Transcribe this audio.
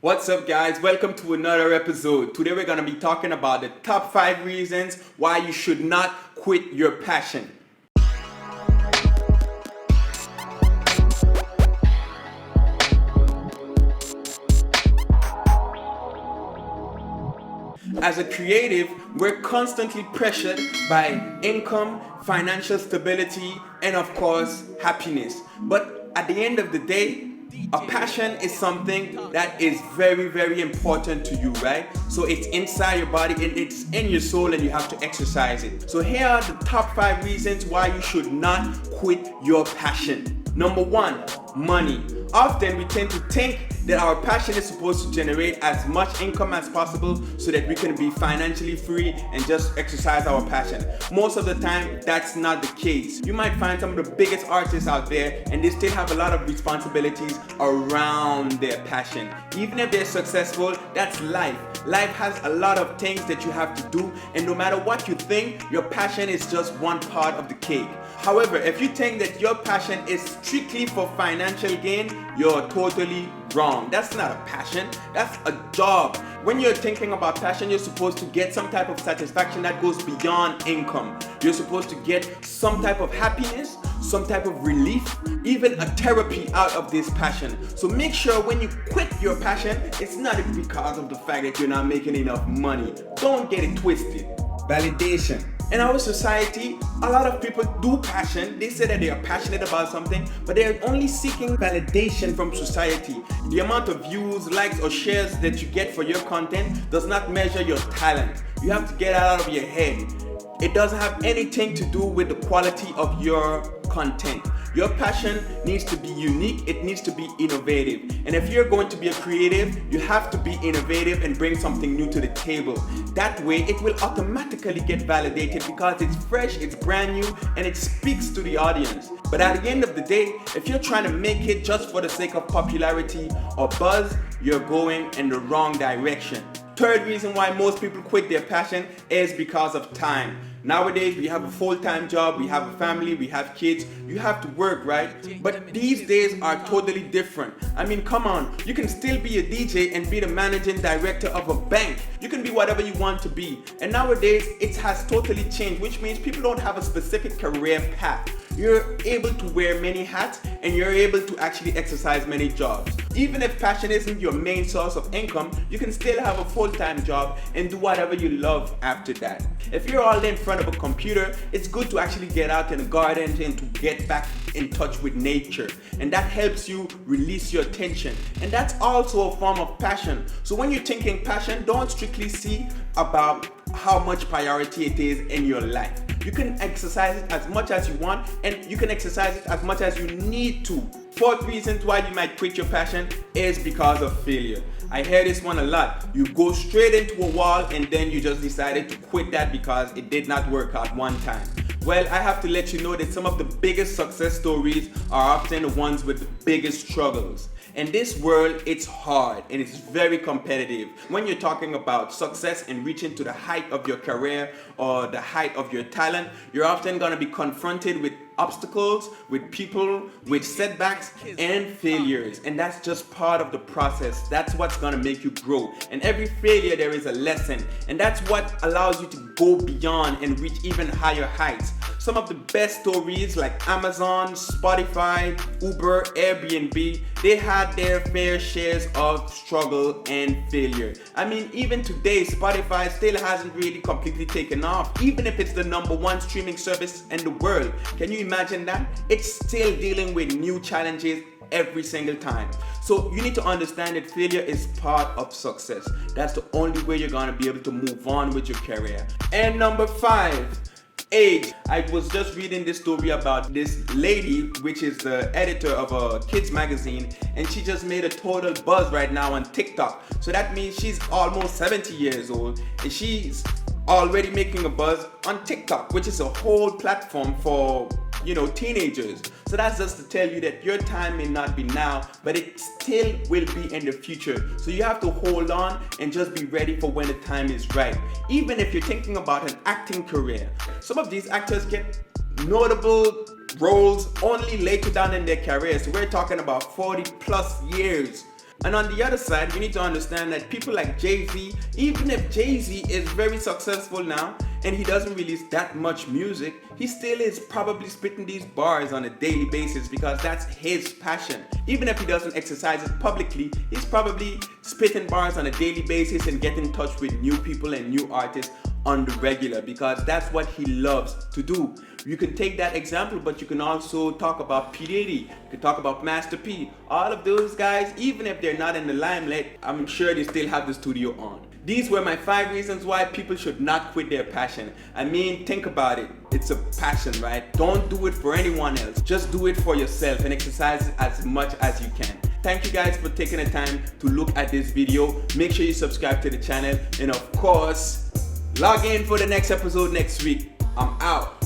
What's up, guys? Welcome to another episode. Today we're going to be talking about the top 5 reasons why you should not quit your passion. As a creative, we're constantly pressured by income, financial stability, and of course, happiness. But at the end of the day, a passion is something that is very, very important to you, right? So it's inside your body and it's in your soul, and you have to exercise it. So here are the top 5 reasons why you should not quit your passion. Number 1, money. Often we tend to think that our passion is supposed to generate as much income as possible so that we can be financially free and just exercise our passion. Most of the time, that's not the case. You might find some of the biggest artists out there and they still have a lot of responsibilities around their passion. Even if they're successful, that's life. Life has a lot of things that you have to do, and no matter what you think, your passion is just one part of the cake. However, if you think that your passion is strictly for financial gain, you're totally wrong. That's not a passion, that's a job. When you're thinking about passion, you're supposed to get some type of satisfaction that goes beyond income. You're supposed to get some type of happiness, some type of relief, even a therapy out of this passion. So make sure when you quit your passion, it's not because of the fact that you're not making enough money. Don't get it twisted. Validation. In our society, a lot of people do passion. They say that they are passionate about something, but they're only seeking validation from society. The amount of views, likes, or shares that you get for your content does not measure your talent. You have to get out of your head. It doesn't have anything to do with the quality of your content. Your passion needs to be unique, it needs to be innovative. And if you're going to be a creative, you have to be innovative and bring something new to the table. That way, it will automatically get validated because it's fresh, it's brand new, and it speaks to the audience. But at the end of the day, if you're trying to make it just for the sake of popularity or buzz, you're going in the wrong direction. Third reason why most people quit their passion is because of time. Nowadays, we have a full-time job, we have a family, we have kids, you have to work, right? But these days are totally different. I mean, come on, you can still be a DJ and be the managing director of a bank. You can be whatever you want to be. And nowadays, it has totally changed, which means people don't have a specific career path. You're able to wear many hats and you're able to actually exercise many jobs. Even if passion isn't your main source of income, you can still have a full-time job and do whatever you love after that. If you're all in front of a computer, it's good to actually get out in the garden and to get back in touch with nature. And that helps you release your tension. And that's also a form of passion. So when you're thinking passion, don't strictly see about how much priority it is in your life. You can exercise it as much as you want, and you can exercise it as much as you need to. Fourth reason why you might quit your passion is because of failure. I hear this one a lot. You go straight into a wall and then you just decided to quit that because it did not work out one time. Well, I have to let you know that some of the biggest success stories are often the ones with the biggest struggles. In this world, it's hard and it's very competitive. When you're talking about success and reaching to the height of your career or the height of your talent, you're often going to be confronted with obstacles, with people, with setbacks and failures. And that's just part of the process. That's what's going to make you grow. And every failure, there is a lesson. And that's what allows you to go beyond and reach even higher heights. Some of the best stories like Amazon, Spotify, Uber, Airbnb, they had their fair shares of struggle and failure. I mean, even today, Spotify still hasn't really completely taken off, even if it's the #1 streaming service in the world. Can you imagine that? It's still dealing with new challenges every single time. So you need to understand that failure is part of success. That's the only way you're gonna be able to move on with your career. And number 5, age. I was just reading this story about this lady, which is the editor of a kids magazine, and she just made a total buzz right now on TikTok. So that means she's almost 70 years old and she's already making a buzz on TikTok, which is a whole platform for teenagers. So that's just to tell you that your time may not be now, but it still will be in the future. So you have to hold on and just be ready for when the time is right. Even if you're thinking about an acting career, some of these actors get notable roles only later down in their career. So we're talking about 40 plus years. And on the other side, we need to understand that people like Jay-Z, even if Jay-Z is very successful now and he doesn't release that much music, he still is probably spitting these bars on a daily basis because that's his passion. Even if he doesn't exercise it publicly, he's probably spitting bars on a daily basis and getting in touch with new people and new artists on the regular because that's what he loves to do. You can take that example, but you can also talk about P. Diddy, you can talk about Master P. All of those guys, even if they're not in the limelight, I'm sure they still have the studio on. These were my 5 reasons why people should not quit their passion. I mean, think about it. It's a passion, right? Don't do it for anyone else. Just do it for yourself and exercise it as much as you can. Thank you guys for taking the time to look at this video. Make sure you subscribe to the channel and of course, log in for the next episode next week. I'm out.